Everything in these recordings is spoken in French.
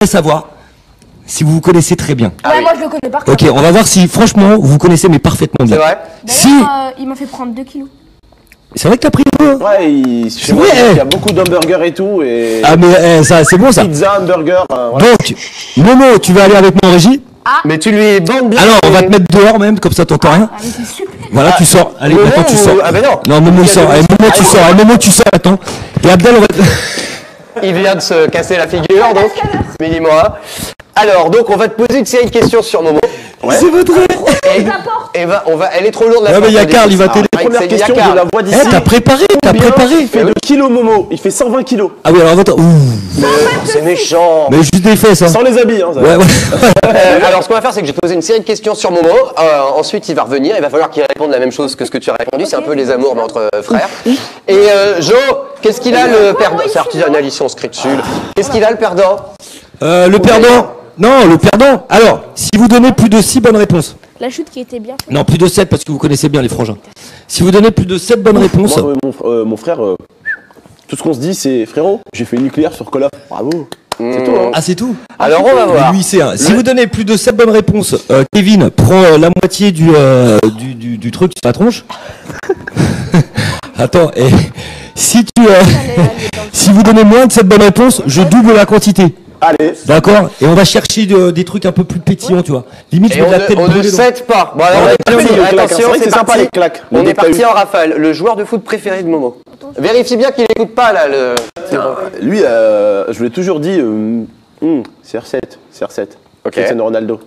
savoir si vous vous connaissez très bien. Ouais, moi je le connais par cœur. Ok, on va voir si franchement vous connaissez mais parfaitement bien. C'est vrai? Si. Il m'a fait prendre 2 kilos. C'est vrai que t'as pris un peu. Ouais, chez moi, il y a beaucoup d'hamburgers et tout. Et... Ah mais ça c'est bon ça. Pizza, hamburger. Voilà. Donc, Momo, tu vas aller avec moi en régie. Mais tu lui bandes bien. Alors, on va te mettre dehors même, comme ça t'entends rien. Ah, mais c'est super. Voilà, tu sors. Allez, Momo maintenant tu ou- sors. Ah ben non. Non, Momo sort. Allez, Momo tu sors. Allez, Momo tu sors. Attends. Et Abdel, on va. Il vient de se casser la figure, donc. Mini-moi. Alors, donc, on va te poser une série de questions sur Momo. C'est votre. Elle est trop lourde la Ouais, mais il y a porte, Karl, il va Ah, t'aider. Mike, Première c'est question Karl. de la voix d'ici. Eh, t'as préparé, t'as préparé. Il fait 2 kilos Momo, il fait 120 kilos. Ah oui, alors attends. Ouh. C'est méchant. Mais juste des fesses, hein. Sans les habits, hein. Ça. Ouais, ouais. Alors, ce qu'on va faire, c'est que je vais poser une série de questions sur Momo. Ensuite, il va revenir. Il va falloir qu'il réponde la même chose que ce que tu as répondu. C'est un peu les amours, mais entre frères. Et Jo, qu'est-ce qu'il a le perdant? C'est artisanal ici, on se crie dessus. Qu'est-ce qu'il a le perdant? Le perdant. Non, le perdant. Alors, si vous donnez plus de 6 bonnes réponses. La chute qui était bien. Non, plus de 7 parce que vous connaissez bien les frangins. Si vous donnez plus de 7 bonnes réponses. Moi, mon frère, tout ce qu'on se dit, c'est frérot, j'ai fait nucléaire sur Call of. Bravo. C'est tout, hein. Ah, c'est tout. Alors, on va voir. Lui, c'est un. Si vous donnez plus de 7 bonnes réponses, Kevin prend la moitié du truc sur la tronche. Attends, et si si vous donnez moins de 7 bonnes réponses, je double la quantité. Allez. D'accord. Et on va chercher des trucs un peu plus pétillants, tu vois. Limite, je Et mets de la tête on ne brûlée dans- cède pas. Bon, alors, Ouais, on est c'est parti. les claques, hein. Attention, C'est vrai que c'est c'est sympa, parti. les claques. On Les est parti claques. en rafale. Le joueur de foot préféré de Momo. Vérifie bien qu'il n'écoute pas, là. Lui, je vous l'ai toujours dit, CR7, CR7. Ok. Cristiano Ronaldo.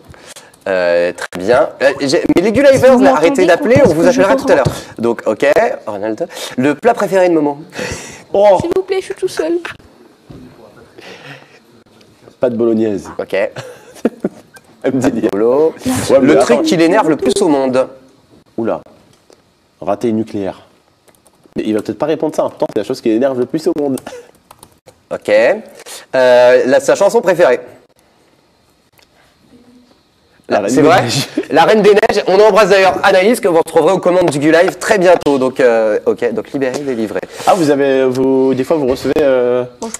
Très bien. Mais les Gulavers, vous là, arrêtez m'entendez, d'appeler, quand on est-ce vous que je appellera tout à l'heure. rentre? Donc, ok, Ronaldo. Le plat préféré de Momo? Oh, S'il vous plaît, je suis tout seul. pas de bolognaise. Ok. Elle me dit, Polo. Ouais, mais Le attends. truc qui l'énerve le plus au monde? Oula, raté nucléaire. Mais il va peut-être pas répondre ça, pourtant c'est la chose qui l'énerve le plus au monde. Ok. Sa chanson préférée? La Reine C'est des vrai? Neiges. La Reine des Neiges. On embrasse d'ailleurs Anaïs que vous retrouverez aux commandes du Gulive très bientôt. Donc, ok, donc libéré, délivré. Ah, des fois vous recevez...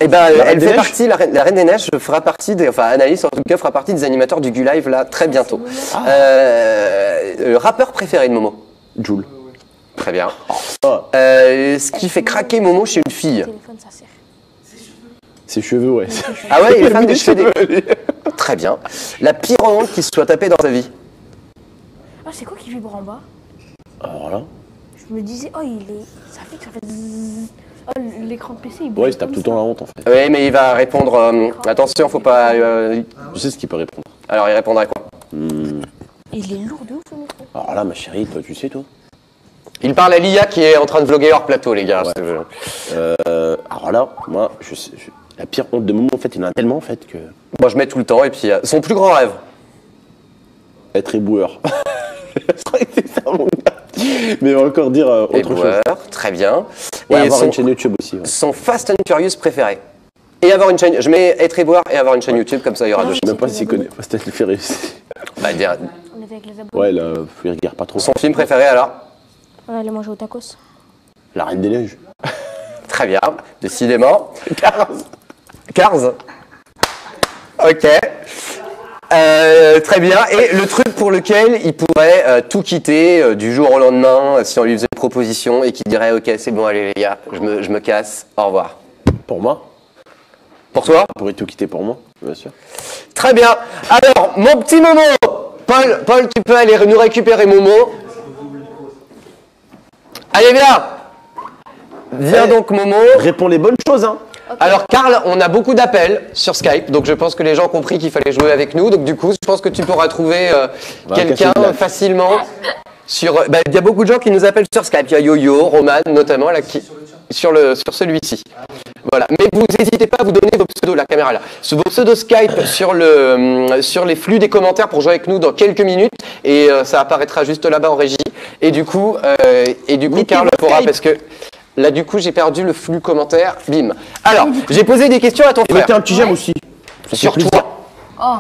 Eh ben, La Reine elle des fait Neiges partie, la Reine des Neiges fera partie des, enfin Anaïs en tout cas fera partie des animateurs du Gulive là très bientôt. Le rappeur préféré de Momo? Joule. Très bien. Oh, Ce qui fait craquer Momo chez une fille? Téléphone, ça sert. ses cheveux, ouais. Ah ouais, il est fan des cheveux des... Très bien. La pire honte qui se soit tapée dans sa vie? Ah, c'est quoi qui vibre en bas? Alors là, Je me disais, oh, ça fait zzzz. Oh, l'écran de PC, il ouais, bouge il se tape comme tout le ça. temps la honte en fait. Oui, mais il va répondre. Attention, faut pas. Je sais ce qu'il peut répondre. Alors, il répondra quoi? Il est lourd de ouf, le micro. Alors là, ma chérie, toi, tu sais, toi. Il parle à l'IA qui est en train de vloguer hors plateau, les gars. Alors là, moi, la pire honte de Momo, en fait, il y en a tellement, en fait, que... Moi, je mets tout le temps. Et puis, son plus grand rêve? Être éboueur. Je crois que c'est ça, mon gars. Mais on va encore dire autre chose. Éboueur, très bien. Ouais, Et avoir son, une chaîne YouTube aussi. Ouais. son Fast and Furious préféré? Et avoir une chaîne. Je mets être éboueur et avoir une chaîne YouTube, comme ça, il y aura deux Je sais même pas s'il connaît Fast and Furious. Bah, dire- On était avec les abonnés. Ouais, là, il regarde pas trop. Son film préféré, alors? On allait manger au tacos. La Reine des Neiges. Très bien, décidément. Cars. Ok. Très bien. Et le truc pour lequel il pourrait tout quitter du jour au lendemain, si on lui faisait une proposition et qu'il dirait ok, c'est bon, allez les gars, je me casse, au revoir. Pour moi. Pour toi? Il pourrait tout quitter pour moi, bien sûr. Très bien. Alors, mon petit Momo. Paul, tu peux aller nous récupérer Momo. Allez, viens. Viens donc, Momo. Réponds les bonnes choses, hein. Alors, Karl, on a beaucoup d'appels sur Skype, donc je pense que les gens ont compris qu'il fallait jouer avec nous. Donc, du coup, je pense que tu pourras trouver quelqu'un casser le facilement. Il y a beaucoup de gens qui nous appellent sur Skype. Il y a Yo-Yo, Roman, notamment, là, sur celui-ci. Voilà. Mais vous n'hésitez pas à vous donner vos pseudos, la caméra là. Vos pseudos Skype sur les flux des commentaires pour jouer avec nous dans quelques minutes. Et ça apparaîtra juste là-bas en régie. Et du coup, Karl pourra, parce que là, du coup, j'ai perdu le flux commentaire. Bim. Alors, j'ai posé des questions à ton Et frère. mettez un petit j'aime aussi. Ça fait Sur plaisir. toi. Oh,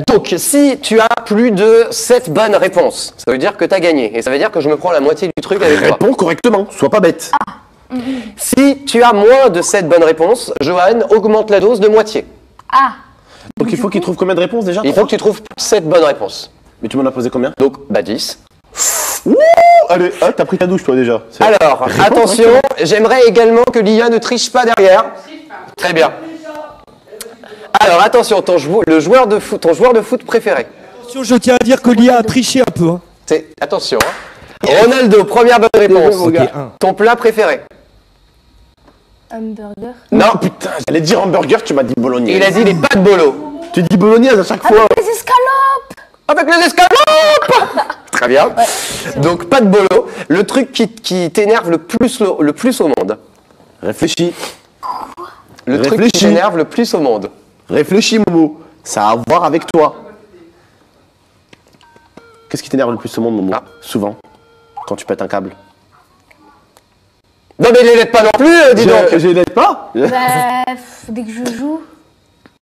Donc, si tu as plus de 7 bonnes réponses, ça veut dire que tu as gagné. Et ça veut dire que je me prends la moitié du truc avec toi. Réponds correctement, sois pas bête. Si tu as moins de 7 bonnes réponses, Johan augmente la dose de moitié. ah, Donc il faut qu'il trouve combien de réponses déjà? Il faut que tu trouves 7 bonnes réponses. Mais tu m'en as posé combien? Donc, bah 10. Ouh, allez, ah, t'as pris ta douche toi déjà. Alors, attention, j'aimerais également que l'IA ne triche pas derrière. Très bien. Alors, attention, ton joueur de foot préféré. Attention, je tiens à dire que l'IA a triché un peu. Hein. Attention, hein. Ronaldo, première bonne réponse. Ok, Ton plat préféré? Hamburger. Non, Putain, j'allais dire hamburger, tu m'as dit bolognaise. il a dit les pâtes bolo. Tu dis bolognaise à chaque fois. Les escalopes. Avec les escalopes. Très bien. Donc, pas de bolo. Le truc qui t'énerve le plus au monde. Réfléchis. Le truc qui Réfléchis. t'énerve le plus au monde. Réfléchis, Momo. Ça a à voir avec toi. Qu'est-ce qui t'énerve le plus au monde, Momo? Ah. Souvent. Quand tu pètes un câble. Non mais les l'aide pas non plus, dis donc. Je l'aide pas. Bah, dès que je joue.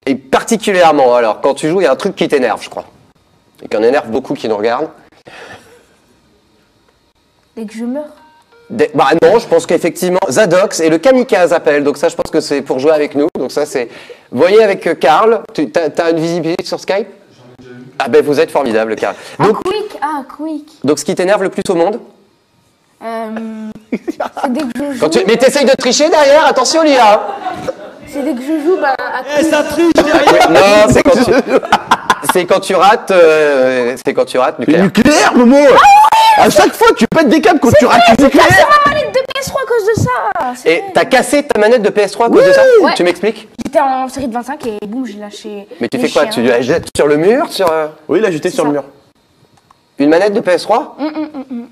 Et particulièrement, alors, quand tu joues, il y a un truc qui t'énerve, je crois. Et qui en énerve beaucoup qui nous regardent. Dès que je meurs. Bah non, je pense qu'effectivement, Zadox et le Kamikaze appellent. Donc ça, je pense que c'est pour jouer avec nous. Donc ça, c'est... Vous voyez avec Karl, t'as une visibilité sur Skype? Ah ben, vous êtes formidable, Karl. Donc, Quick. donc ce qui t'énerve le plus au monde? C'est dès que je joue. Mais t'essayes de tricher derrière, attention l'IA. C'est dès que je joue, bah. Eh, ça triche derrière. Non, c'est quand tu rates... c'est quand tu rates Le nucléaire. nucléaire, Momo. À chaque fois, tu pètes des câbles quand tu rates le C'est nucléaire. ma manette de PS3 à cause de ça. C'est Et vrai. t'as cassé ta manette de PS3 à cause de ça? Ouais. Tu m'expliques? J'étais en série de 25 et boum, j'ai lâché. Mais tu les fais quoi? chiens. Tu la jettes sur le mur? Sur Oui, il a jeté sur le ça. mur. une manette de PS3?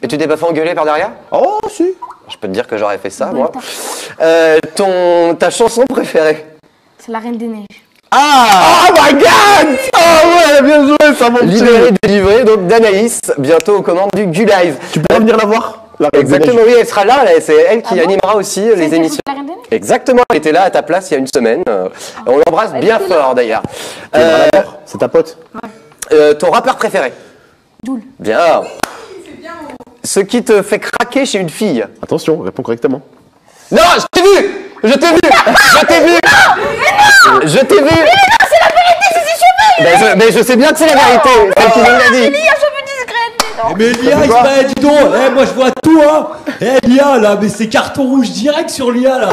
Et tu t'es pas fait engueuler par derrière? Oh, si. Je peux te dire que j'aurais fait ça, Bon, moi. attends. Ta chanson préférée? C'est la Reine des Neiges. Ah! Oh my god. Oh ouais, bien joué, ça mon Libéré, petit. délivré, donc d'Anaïs, bientôt aux commandes du Gulive. Tu pourras venir la voir? La Reine des Exactement, Neiges. oui, elle sera là, c'est elle qui Ah bon animera aussi C'est les elle qui émissions. écoute la Reine des Neiges. Exactement, elle était là à ta place il y a une semaine. On l'embrasse bien était là. fort d'ailleurs. Tu viendras la voir. C'est ta pote. Ton rappeur préféré? Doul. Bien. Ce qui te fait craquer chez une fille? Attention, réponds correctement. Non, je t'ai vu! Je t'ai vu! Je t'ai vu! Je t'ai vu! Mais non, c'est la vérité, c'est ses cheveux! Mais je sais bien que c'est la vérité, celle qui nous l'a dit. Il y a cheveux discrètes. Eh, mais l'IA, il se bat, dis donc. Eh, moi, je vois tout, hein. Eh, l'IA, là, mais c'est carton rouge direct sur l'IA, là.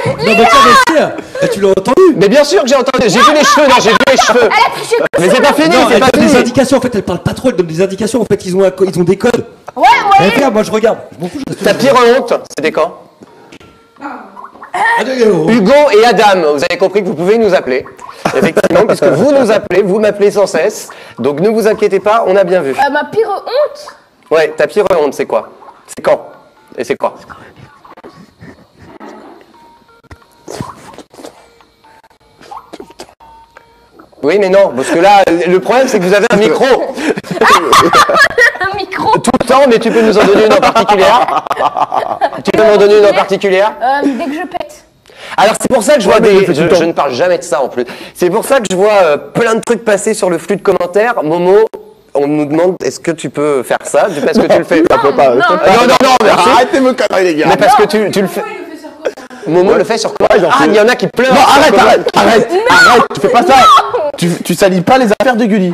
Non, mais tiens, mais eh, tu l'as entendu? Mais bien sûr que j'ai entendu, j'ai vu les cheveux, non, j'ai vu les cheveux. Elle a triché. Mais c'est pas fini, Non, c'est elle pas donne des fini. indications, en fait, elle parle pas trop, elle donne des indications, en fait, ils ont des codes. Ouais. Eh, regarde, moi, je regarde. Je m'en fous, je reste Ta pire honte, c'était quand? Ah, oh. Hugo et Adam, vous avez compris que vous pouvez nous appeler. Effectivement, puisque vous nous appelez, vous m'appelez sans cesse. Donc ne vous inquiétez pas, on a bien vu. Ma pire honte. Ouais, ta pire honte, c'est quoi? C'est quand? Et c'est quoi? Oui, mais non, parce que là, le problème, c'est que vous avez un micro Un micro. tout le temps, mais tu peux nous en donner une en particulière? Tu peux m'en donner une en particulière? Dès que je pète. Alors c'est pour ça que je vois mais il le des... fait tout le temps. Je ne parle jamais de ça en plus. C'est pour ça que je vois plein de trucs passer sur le flux de commentaires. Momo, on nous demande est-ce que tu peux faire ça? Parce que tu le fais. Ça peut pas. non. Non, merci. Arrêtez me conneries, les gars. Mais parce que tu le fais. Momo le fait sur quoi? genre, Ah, il y en a qui pleurent. Non, sur arrête, comment- arrête, tu fais pas ça. Tu salis pas les affaires de Gulli.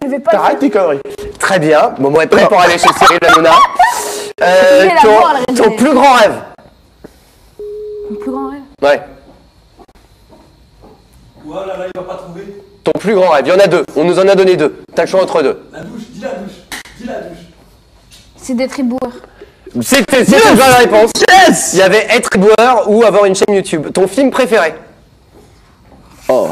Je ne vais pas. Arrête tes conneries. Très bien. Momo est prêt pour aller chez Cyril Hanouna. vais la voir, la Ton Reine des plus grand rêve? Mon plus grand rêve. Ouais. Voilà, là, il va pas trouver. Ton plus grand rêve. Il y en a deux. On nous en a donné deux. T'as le choix entre deux. La douche, dis la douche. Dis la douche. C'est d'être éboueur. C'était une bonne réponse. Yes. Il y avait être éboueur ou avoir une chaîne YouTube. Ton film préféré? Oh.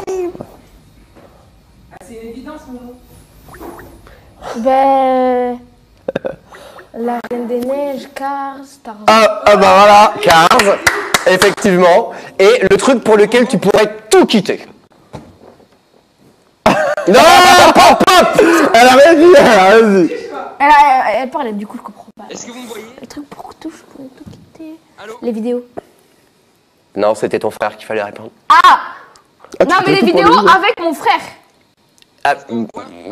Ben. La Reine des Neiges, Cars, Star Wars. Ah bah voilà, Cars, effectivement. Et le truc pour lequel tu pourrais tout quitter. Non, pop, pop. Elle a rien dit, vas-y. Elle parlait, du coup, je comprends pas. Est-ce que vous me voyez? Les trucs pour tout, je pourrais tout quitter. Les vidéos. Non, c'était ton frère qu'il fallait répondre. Non, mais les vidéos avec mon frère. Ah,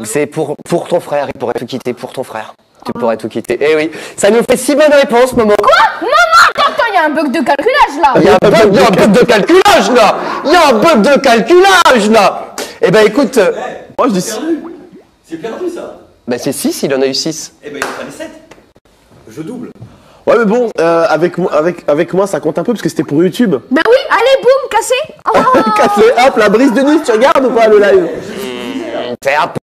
c'est pour ton frère, il pourrait tout quitter pour ton frère. Tu pourrais tout quitter. Eh oui, ça nous fait 6 bonnes réponses, Momo. Quoi? Non, attends, il y a un bug de calculage là. Il y a un bug de calculage là. Il y a un bug de calculage là. Eh ben écoute, Moi, je dis 6. C'est perdu ça. bah c'est 6, il en a eu 6. Eh ben il fallait 7. Je double. Ouais, mais bon, avec moi, ça compte un peu parce que c'était pour YouTube. Ben oui, allez, boum, cassé. Oh. Cassé, hop, la brise de Nice, tu regardes ou pas le live? C'est un peu